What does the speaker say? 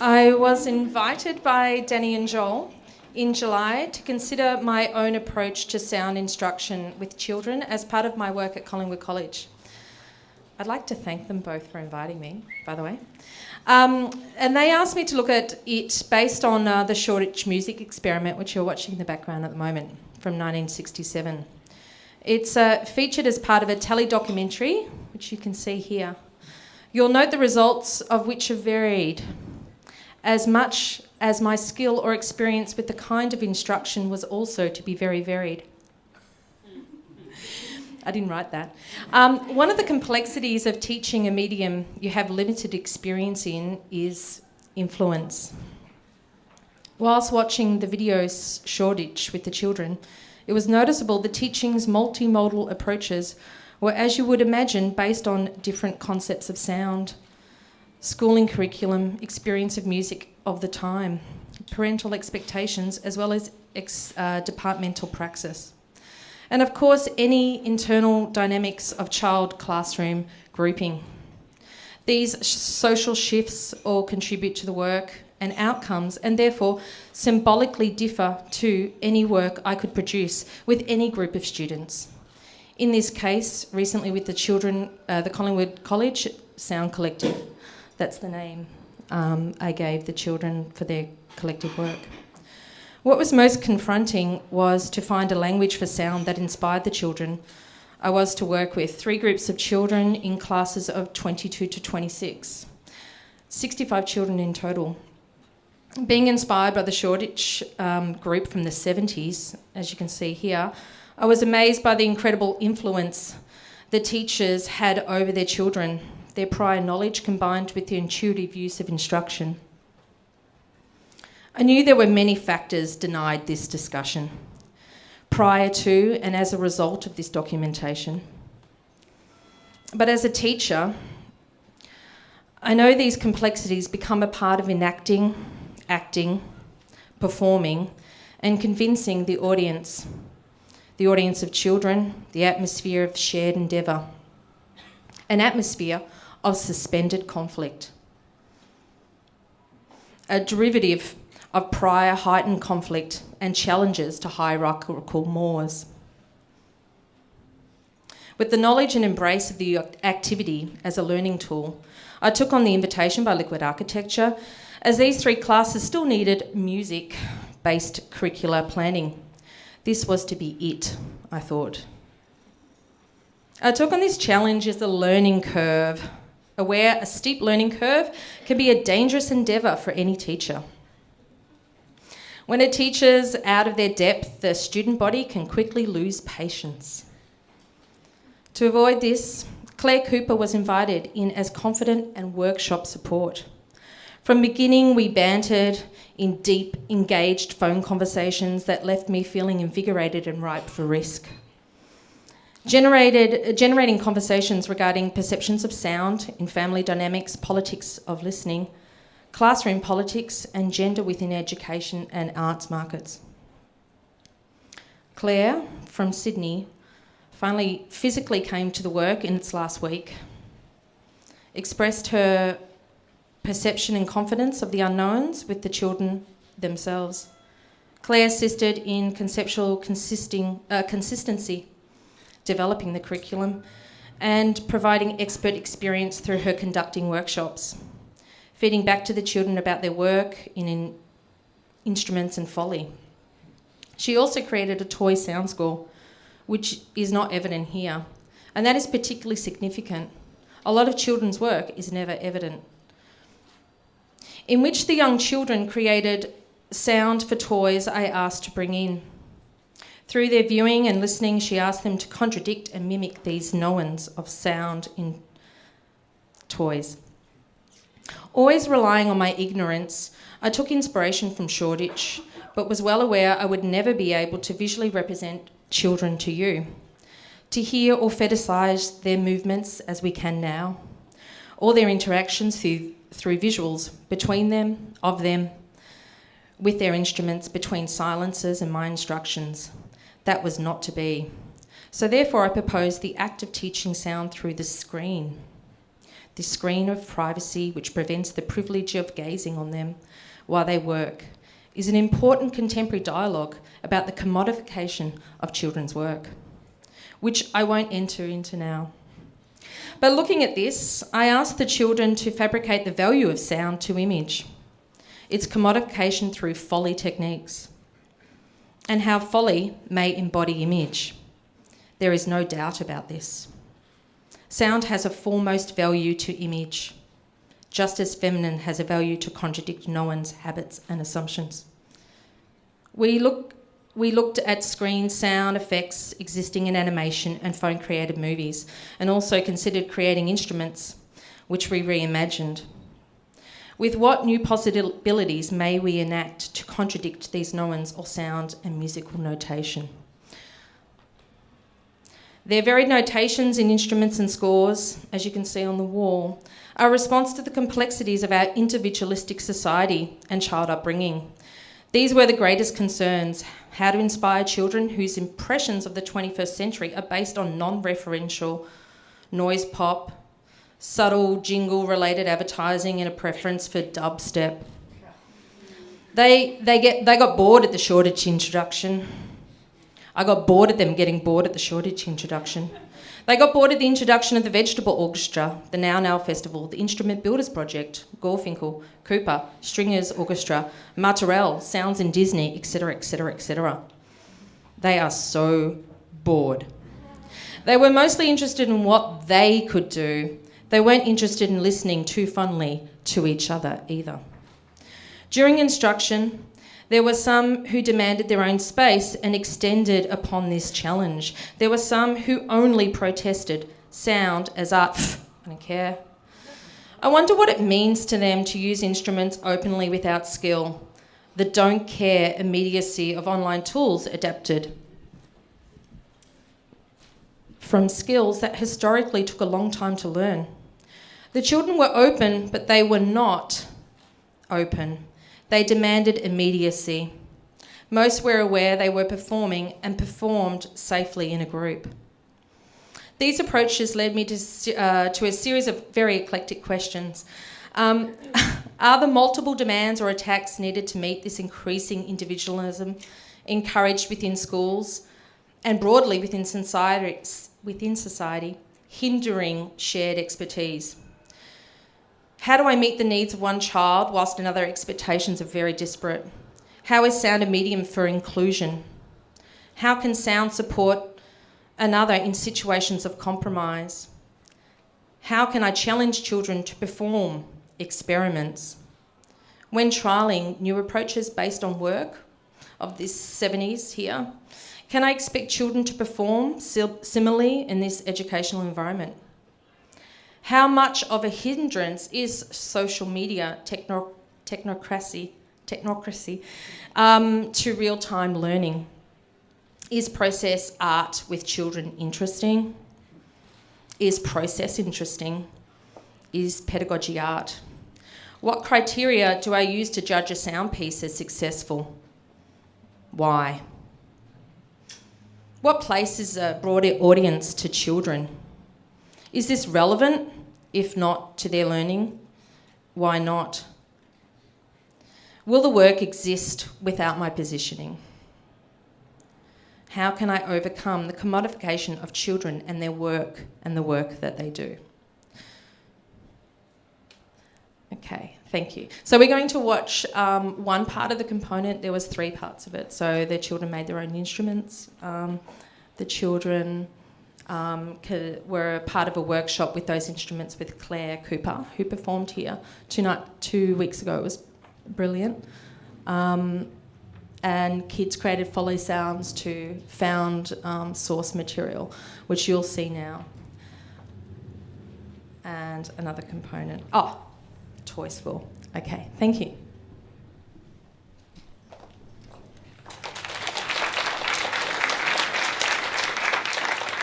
I was invited by Danny and Joel in July to consider my own approach to sound instruction with children as part of my work at Collingwood College. I'd like to thank them both for inviting me, by the way. And they asked me to look at it based on the Shoreditch music experiment, which you're watching in the background at the moment, from 1967. It's featured as part of a tele-documentary, which you can see here. You'll note the results of which have varied as much as my skill or experience with the kind of instruction was also to be very varied. I didn't write that. One of the complexities of teaching a medium you have limited experience in is influence. Whilst watching the videos Shoreditch with the children, it was noticeable the teaching's multimodal approaches were, as you would imagine, based on different concepts of sound, schooling curriculum, experience of music of the time, parental expectations, as well as departmental praxis. And of course, any internal dynamics of child classroom grouping. These social shifts all contribute to the work and outcomes, and therefore symbolically differ to any work I could produce with any group of students. In this case, recently with the children, the Collingwood College Sound Collective. That's the name I gave the children for their collective work. What was most confronting was to find a language for sound that inspired the children I was to work with. 3 groups of children in classes of 22 to 26, 65 children in total. Being inspired by the Shoreditch group from the 70s, as you can see here, I was amazed by the incredible influence the teachers had over their children, their prior knowledge combined with the intuitive use of instruction. I knew there were many factors denied this discussion prior to and as a result of this documentation. But as a teacher, I know these complexities become a part of enacting, acting, performing, and convincing the audience of children, the atmosphere of shared endeavour, an atmosphere of suspended conflict, a derivative of prior heightened conflict and challenges to hierarchical mores. With the knowledge and embrace of the activity as a learning tool, I took on the invitation by Liquid Architecture, as these 3 classes still needed music-based curricular planning. This was to be it, I thought. I took on this challenge as a learning curve, aware a steep learning curve can be a dangerous endeavour for any teacher. When a teacher's out of their depth, the student body can quickly lose patience. To avoid this, Claire Cooper was invited in as confident and workshop support. From beginning, we bantered in deep, engaged phone conversations that left me feeling invigorated and ripe for risk. Generating conversations regarding perceptions of sound in family dynamics, politics of listening, classroom politics, and gender within education and arts markets. Claire, from Sydney, finally physically came to the work in its last week, expressed her perception and confidence of the unknowns with the children themselves. Claire assisted in conceptual consistency, developing the curriculum, and providing expert experience through her conducting workshops, feeding back to the children about their work in instruments and foley. She also created a toy sound score, which is not evident here, and that is particularly significant. A lot of children's work is never evident. In which the young children created sound for toys I asked to bring in. Through their viewing and listening, she asked them to contradict and mimic these knowns of sound in toys. Always relying on my ignorance, I took inspiration from Shoreditch, but was well aware I would never be able to visually represent children to you, to hear or fetishise their movements as we can now, or their interactions through visuals between them, of them, with their instruments, between silences and my instructions. That was not to be. So therefore I proposed the act of teaching sound through the screen. this screen of privacy which prevents the privilege of gazing on them while they work, is an important contemporary dialogue about the commodification of children's work, which I won't enter into now. But looking at this, I asked the children to fabricate the value of sound to image, its commodification through folly techniques, and how folly may embody image. There is no doubt about this. Sound has a foremost value to image, just as feminine has a value to contradict no one's habits and assumptions. We looked at screen sound effects existing in animation and phone-created movies, and also considered creating instruments, which we reimagined. With what new possibilities may we enact to contradict these knowns or sound and musical notation? Their varied notations in instruments and scores, as you can see on the wall, are a response to the complexities of our individualistic society and child upbringing. These were the greatest concerns: how to inspire children whose impressions of the 21st century are based on non-referential noise pop, subtle jingle-related advertising and a preference for dubstep. They got bored at the shortage introduction. I got bored at them getting bored at the shortage introduction. They got bored at the introduction of the Vegetable Orchestra, the Now Now Festival, the Instrument Builders Project, Gorfinkel, Cooper, Stringers Orchestra, Martorell, Sounds in Disney, etc., etc., etc. They are so bored. They were mostly interested in what they could do. They weren't interested in listening too fondly to each other either. During instruction, there were some who demanded their own space and extended upon this challenge. There were some who only protested sound as art. I don't care. I wonder what it means to them to use instruments openly without skill. The don't care immediacy of online tools adapted from skills that historically took a long time to learn. The children were open, but they were not open. They demanded immediacy. Most were aware they were performing and performed safely in a group. These approaches led me to a series of very eclectic questions. Are the multiple demands or attacks needed to meet this increasing individualism encouraged within schools and broadly within society hindering shared expertise? How do I meet the needs of one child whilst another expectations are very disparate? How is sound a medium for inclusion? How can sound support another in situations of compromise? How can I challenge children to perform experiments? When trialling new approaches based on work of this 70s here, can I expect children to perform similarly in this educational environment? How much of a hindrance is social media technocracy to real-time learning? Is process art with children interesting? Is process interesting? Is pedagogy art? What criteria do I use to judge a sound piece as successful? Why? What place is a broader audience to children? Is this relevant? If not, to their learning? Why not? Will the work exist without my positioning? How can I overcome the commodification of children and their work and the work that they do? Okay, thank you. So we're going to watch one part of the component. There was 3 parts of it. So the children made their own instruments. The children were part of a workshop with those instruments with Claire Cooper, who performed here 2 weeks ago. It was brilliant. And kids created foley sounds to found source material, which you'll see now. And another component. Oh, Toy School. Okay, thank you.